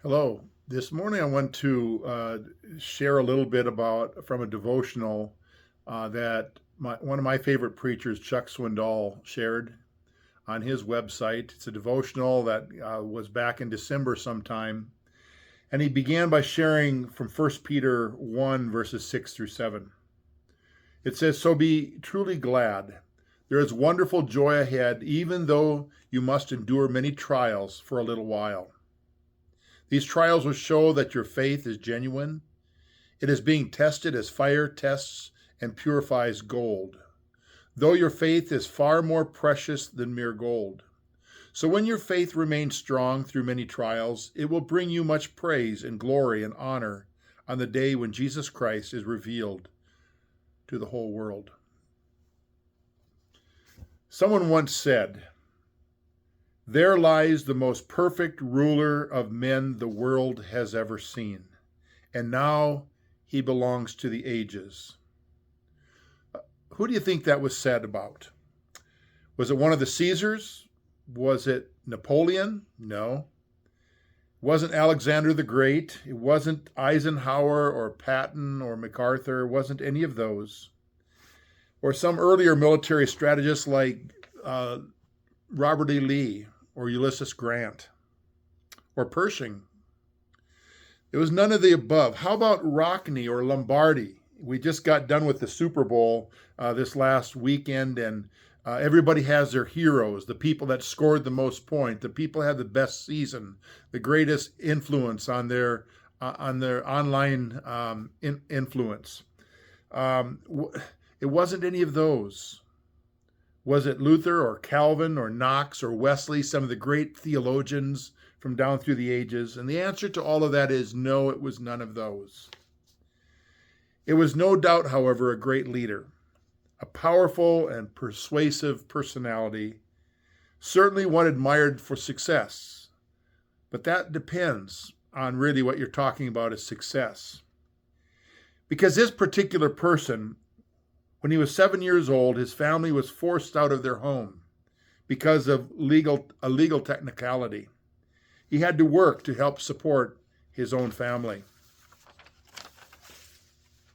Hello. This morning I want to share a little bit about from a devotional that one of my favorite preachers, Chuck Swindoll, shared on his website. It's a devotional that was back in December sometime, and he began by sharing from 1 Peter 1, verses 6 through 7. It says, "So be truly glad. There is wonderful joy ahead, even though you must endure many trials for a little while. These trials will show that your faith is genuine. It is being tested as fire tests and purifies gold, though your faith is far more precious than mere gold. So when your faith remains strong through many trials, it will bring you much praise and glory and honor on the day when Jesus Christ is revealed to the whole world." Someone once said, "There lies the most perfect ruler of men the world has ever seen, and now he belongs to the ages." Who do you think that was said about? Was it one of the Caesars? Was it Napoleon? No. It wasn't Alexander the Great. It wasn't Eisenhower or Patton or MacArthur. It wasn't any of those. Or some earlier military strategists like Robert E. Lee or Ulysses Grant or Pershing. It was none of the above. How about Rockne or Lombardi? We just got done with the Super Bowl this last weekend, and everybody has their heroes, the people that scored the most points, the people that had the best season, the greatest influence on their online influence. It wasn't any of those. Was it Luther or Calvin or Knox or Wesley, some of the great theologians from down through the ages? And the answer to all of that is no, it was none of those. It was no doubt, however, a great leader, a powerful and persuasive personality, certainly one admired for success. But that depends on really what you're talking about as success. Because this particular person, when he was 7 years old, his family was forced out of their home because of a legal technicality. He had to work to help support his own family.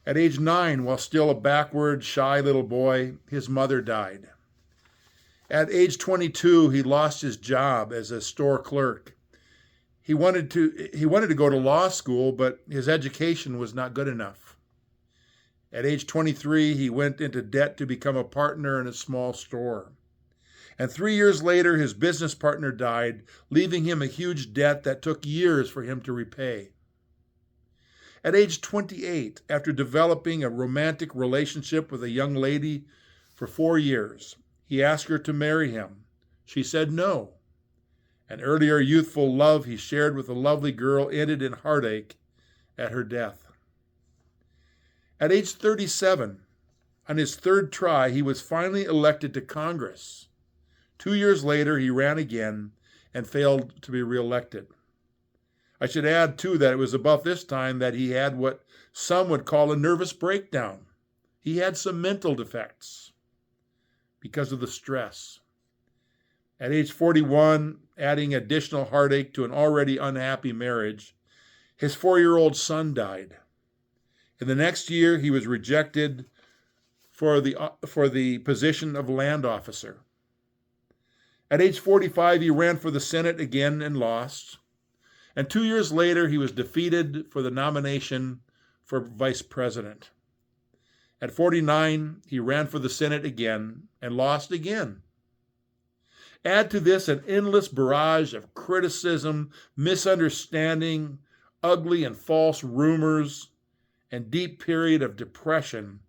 At age 9, while still a backward, shy little boy, his mother died. At age 22, he lost his job as a store clerk. He wanted to go to law school, but his education was not good enough. At age 23, he went into debt to become a partner in a small store. And 3 years later, his business partner died, leaving him a huge debt that took years for him to repay. At age 28, after developing a romantic relationship with a young lady for 4 years, he asked her to marry him. She said no. An earlier youthful love he shared with a lovely girl ended in heartache at her death. At age 37, on his third try, he was finally elected to Congress. 2 years later, he ran again and failed to be reelected. I should add, too, that it was about this time that he had what some would call a nervous breakdown. He had some mental defects because of the stress. At age 41, adding additional heartache to an already unhappy marriage, his 4-year-old son died. In the next year, he was rejected for the position of land officer. At age 45, he ran for the Senate again and lost. And 2 years later, he was defeated for the nomination for vice president. At 49, he ran for the Senate again and lost again. Add to this an endless barrage of criticism, misunderstanding, ugly and false rumors, and deep period of depression,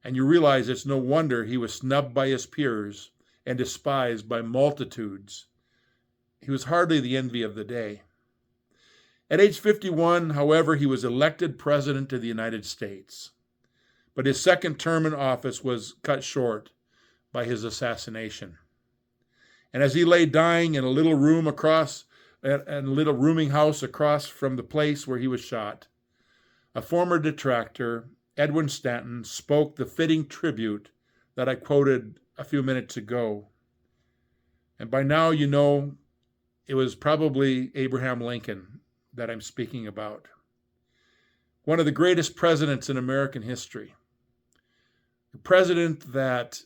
and you realize it's no wonder he was snubbed by his peers and despised by multitudes. He was hardly the envy of the day. At age 51, however, he was elected president of the United States, but his second term in office was cut short by his assassination. And as he lay dying in a little rooming house across from the place where he was shot, a former detractor, Edwin Stanton, spoke the fitting tribute that I quoted a few minutes ago. And by now you know it was probably Abraham Lincoln that I'm speaking about. One of the greatest presidents in American history. A president that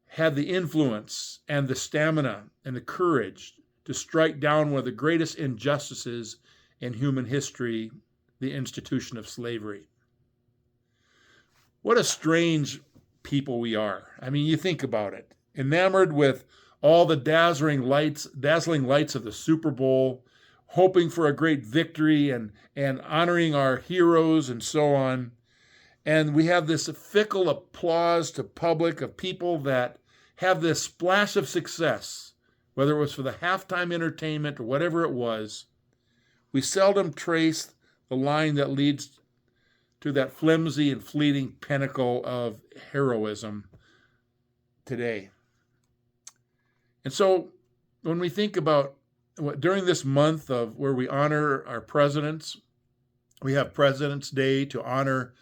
had the influence and the stamina and the courage to strike down one of the greatest injustices in human history, the institution of slavery. What a strange people we are. I mean, you think about it. Enamored with all the dazzling lights of the Super Bowl, hoping for a great victory and honoring our heroes and so on. And we have this fickle applause to public of people that have this splash of success, whether it was for the halftime entertainment or whatever it was. We seldom trace the line that leads to that flimsy and fleeting pinnacle of heroism today. And so when we think about during this month of where we honor our presidents, we have President's Day to honor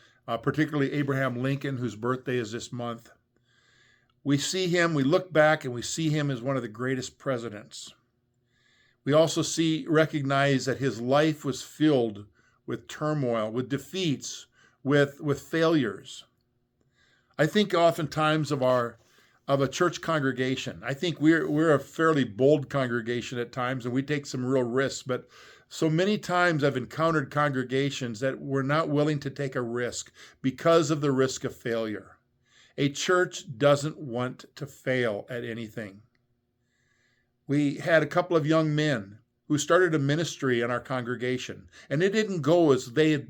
particularly Abraham Lincoln, whose birthday is this month. We see him, we look back and we see him as one of the greatest presidents. We also recognize that his life was filled with turmoil, with defeats, with failures. I think oftentimes of a church congregation. I think we're a fairly bold congregation at times, and we take some real risks. But so many times I've encountered congregations that were not willing to take a risk because of the risk of failure. A church doesn't want to fail at anything. We had a couple of young men who started a ministry in our congregation, and it didn't go as they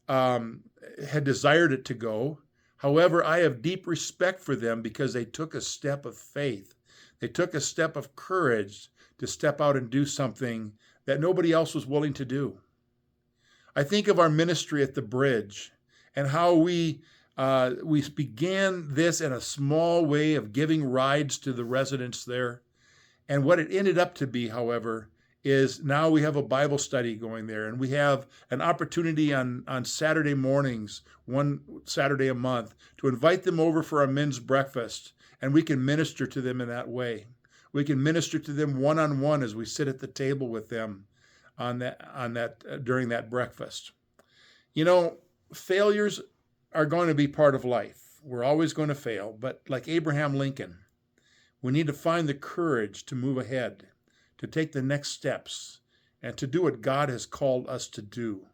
had desired it to go. However, I have deep respect for them because they took a step of faith. They took a step of courage to step out and do something that nobody else was willing to do. I think of our ministry at the Bridge and how we began this in a small way of giving rides to the residents there. And what it ended up to be, however, is now we have a Bible study going there, and we have an opportunity on Saturday mornings, one Saturday a month, to invite them over for a men's breakfast, and we can minister to them in that way. We can minister to them one-on-one as we sit at the table with them during that breakfast. You know, failures are going to be part of life. We're always going to fail, but like Abraham Lincoln, we need to find the courage to move ahead, to take the next steps, and to do what God has called us to do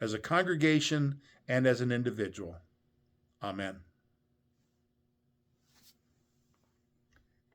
as a congregation and as an individual. Amen.